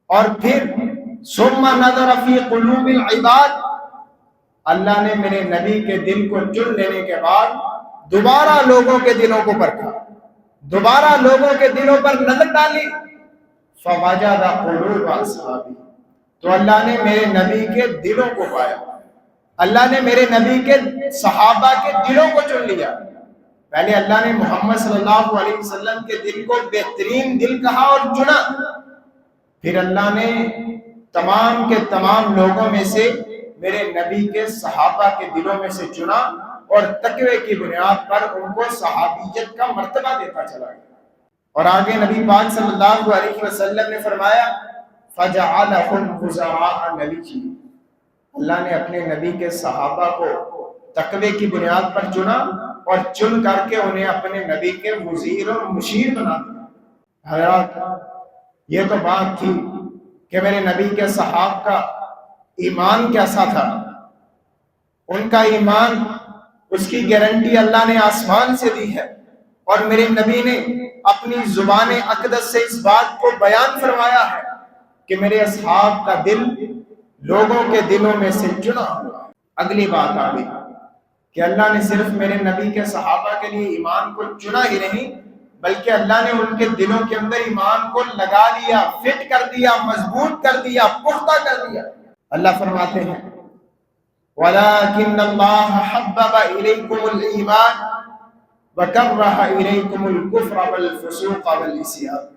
اور پھر ثم نظر فی قلوب العباد، اللہ نے میرے نبی کے دل کو چن لینے کے بعد دوبارہ لوگوں کے دلوں کو پرکھا، دوبارہ لوگوں کے دلوں پر نظر ڈالی، فوجد قلوب اصحابی، تو اللہ نے میرے نبی کے دلوں کو پایا، اللہ نے میرے نبی کے صحابہ کے دلوں کو چن لیا۔ پہلے اللہ نے محمد صلی اللہ علیہ وسلم کے دل کو بہترین دل کہا اور چنا، پھر اللہ نے تمام کے تمام لوگوں میں سے میرے نبی کے صحابہ کے دلوں میں سے چنا، اور تقوی کی بنیاد پر ان کو صحابیت کا مرتبہ دیتا چلا گیا۔ اور آگے نبی پاک صلی اللہ علیہ وسلم نے فرمایا فَجَعَلَهُمْ خُزَرَاءَ نَبِيِّهِ، اللہ نے اپنے نبی کے صحابہ کو تقوی کی بنیاد پر چنا اور چن کر کے انہیں اپنے نبی کے وزیر اور مشیر بنا دیا۔ حضرات، یہ تو بات تھی کہ میرے نبی کے صحابہ کا ایمان کیسا تھا، ان کا ایمان، اس کی گارنٹی اللہ نے آسمان سے دی ہے، اور میرے نبی نے اپنی زبان اقدس سے اس بات کو بیان فرمایا ہے کہ میرے اصحاب کا دل لوگوں کے دلوں میں سے چنا ہوا۔ اگلی بات آ گئی کہ اللہ نے صرف میرے نبی کے صحابہ کے لیے ایمان کو چنا ہی نہیں، بلکہ اللہ نے ان کے دلوں کے اندر ایمان کو لگا دیا، فٹ کر دیا، مضبوط کر دیا، پختہ کر دیا۔ اللہ فرماتے ہیں وَلَكِنَّ اللَّهَ حَبَّبَ إِلَيْكُمُ الْإِيمَانَ وَكَرَّهَ إِلَيْكُمُ الْكُفْرَ وَالْفُسُوقَ وَالْعِصْيَانَ،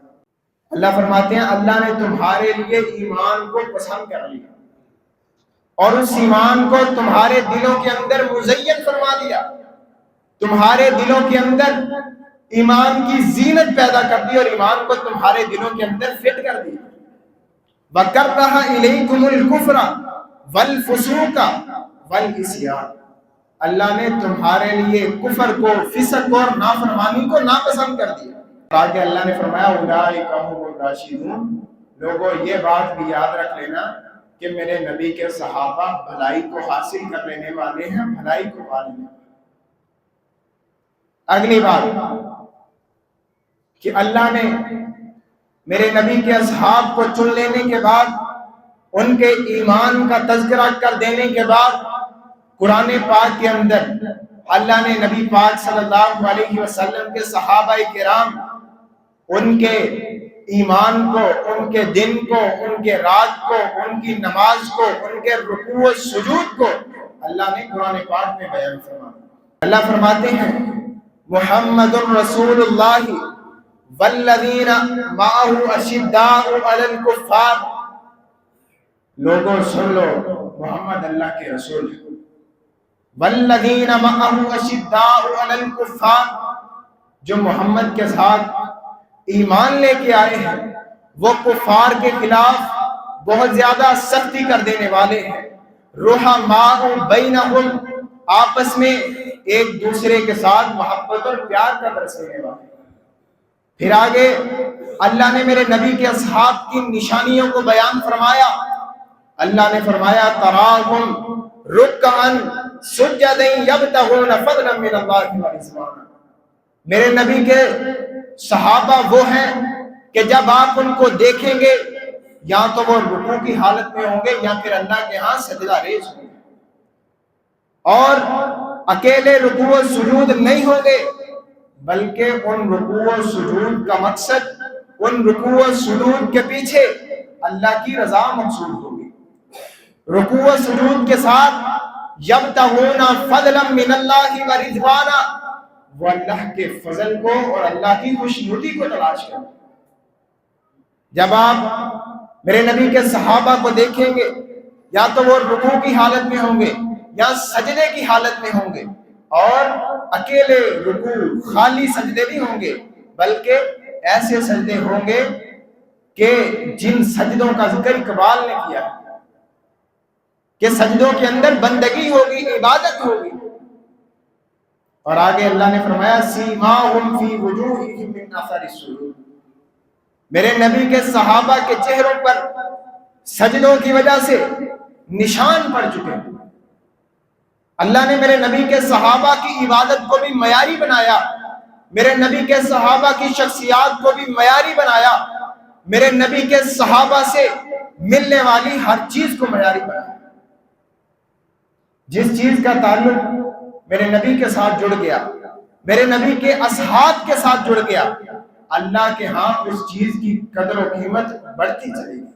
اللہ فرماتے ہیں اللہ نے تمہارے لیے ایمان کو پسند کر لیا اور اس ایمان کو تمہارے دلوں کے اندر مزین فرما دیا، تمہارے دلوں کے اندر ایمان کی زینت پیدا کر دی اور ایمان کو تمہارے دلوں کے اندر فٹ کر دیا۔ وَكَرَّهَ إِلَيْكُمُ الْكُفْرَ وَالْفُسُوقَ وَالْعِصْيَانَ، اللہ نے تمہارے لیے کفر کو، فسق اور نافرمانی کو ناپسند کر دیا۔ آگے اللہ نے فرمایا اولئک هم الراشدون، لوگوں یہ بات بھی یاد رکھ لینا کہ میرے نبی کے صحابہ بھلائی کو حاصل کر لینے والے ہیں، بھلائی کو پا لینے والے۔ اگلی بات کہ اللہ نے میرے نبی کے اصحاب کو چن لینے کے بعد، ان کے ایمان کا تذکرہ کر دینے کے بعد، قرآن پاک کے اندر اللہ نے نبی پاک صلی اللہ علیہ وسلم کے صحابہ کرام، ان کے ایمان کو، ان کے دن کو، ان کے رات کو، ان کی نماز کو، ان کے رکوع و سجود کو اللہ نے قرآن پاک میں بیان فرمایا۔ اللہ فرماتے ہیں محمد رسول اللہ والذین معہ اشداء علی الکفار، لوگوں سن لو محمد اللہ کے رسول ہیں، والذین معہ اشداء علی الکفار، جو محمد کے ساتھ ایمان لے کے آئے ہیں وہ کفار کے خلاف بہت زیادہ سختی کر دینے والے ہیں، رحماء بینہم، آپس میں ایک دوسرے کے ساتھ محبت اور پیار کا درس دینے والے۔ پھر آگے اللہ نے میرے نبی کے اصحاب کی نشانیوں کو بیان فرمایا۔ اللہ نے فرمایا تراہم رکعا سجدا یبتغون فضلا من اللہ ورضوانا، میرے نبی کے صحابہ وہ ہیں کہ جب آپ ان کو دیکھیں گے یا تو وہ رکوع کی حالت میں ہوں گے یا پھر اللہ کے ہاں سجدہ ریز ہوں گے، اور اکیلے رکوع و سجود نہیں ہوں گے، بلکہ ان رکوع و سجود کا مقصد، ان رکوع و سجود کے پیچھے اللہ کی رضا مقصود ہوگی۔ رکوع و سجود کے ساتھ یبتغون فضلا من اللہ ورضوانا، وہ اللہ کے فضل کو اور اللہ کی خوشنودی کو تلاش کریں۔ جب آپ میرے نبی کے صحابہ کو دیکھیں گے یا تو وہ رکوع کی حالت میں ہوں گے یا سجدے کی حالت میں ہوں گے، اور اکیلے رکوع خالی سجدے بھی ہوں گے، بلکہ ایسے سجدے ہوں گے کہ جن سجدوں کا ذکر اقبال نے کیا کہ سجدوں کے اندر بندگی ہوگی، عبادت ہوگی۔ اور آگے اللہ نے فرمایا سیماہم فی وجوہہم من اثر السجود، میرے نبی کے صحابہ کے چہروں پر سجدوں کی وجہ سے نشان پڑ چکے ہیں۔ اللہ نے میرے نبی کے صحابہ کی عبادت کو بھی معیاری بنایا، میرے نبی کے صحابہ کی شخصیات کو بھی معیاری بنایا، میرے نبی کے صحابہ سے ملنے والی ہر چیز کو معیاری بنایا۔ جس چیز کا تعلق میرے نبی کے ساتھ جڑ گیا، میرے نبی کے اصحاب کے ساتھ جڑ گیا، اللہ کے ہاں اس چیز کی قدر و قیمت بڑھتی چلے گی۔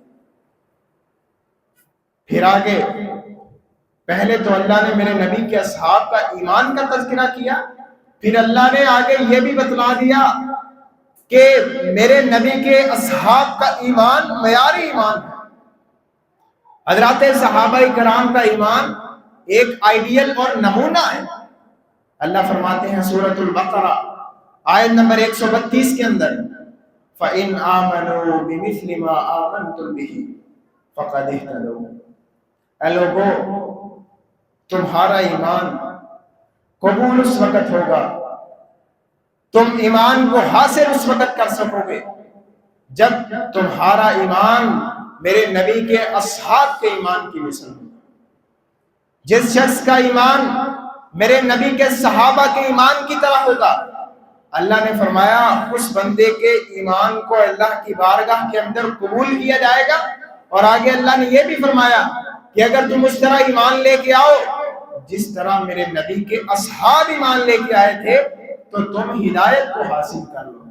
پھر آگے پہلے تو اللہ نے میرے نبی کے اصحاب کا ایمان کا تذکرہ کیا، پھر اللہ نے آگے یہ بھی بتلا دیا کہ میرے نبی کے اصحاب کا ایمان معیاری ایمان ہے۔ حضرات صحابہ کرام کا ایمان ایک آئیڈیل اور نمونہ ہے۔ اللہ فرماتے ہیں سورۃ البقرہ آیت نمبر 132 کے اندر، فَإِنْ آمَنُوا بِمِثْلِ مَا آمَنْتُمْ بِهِ فَقَدِ اهْتَدَوْا۔ اے لوگو، تمہارا ایمان قبول اس وقت ہوگا، تم ایمان کو حاصل اس وقت کر سکو گے جب تمہارا ایمان میرے نبی کے اصحاب کے ایمان کی مثل ہو۔ جس شخص کا ایمان میرے نبی کے صحابہ کے ایمان کی طرح ہوگا، اللہ نے فرمایا اس بندے کے ایمان کو اللہ کی بارگاہ کے اندر قبول کیا جائے گا۔ اور آگے اللہ نے یہ بھی فرمایا کہ اگر تم اس طرح ایمان لے کے آؤ جس طرح میرے نبی کے اصحاب ایمان لے کے آئے تھے تو تم ہدایت کو حاصل کر لو۔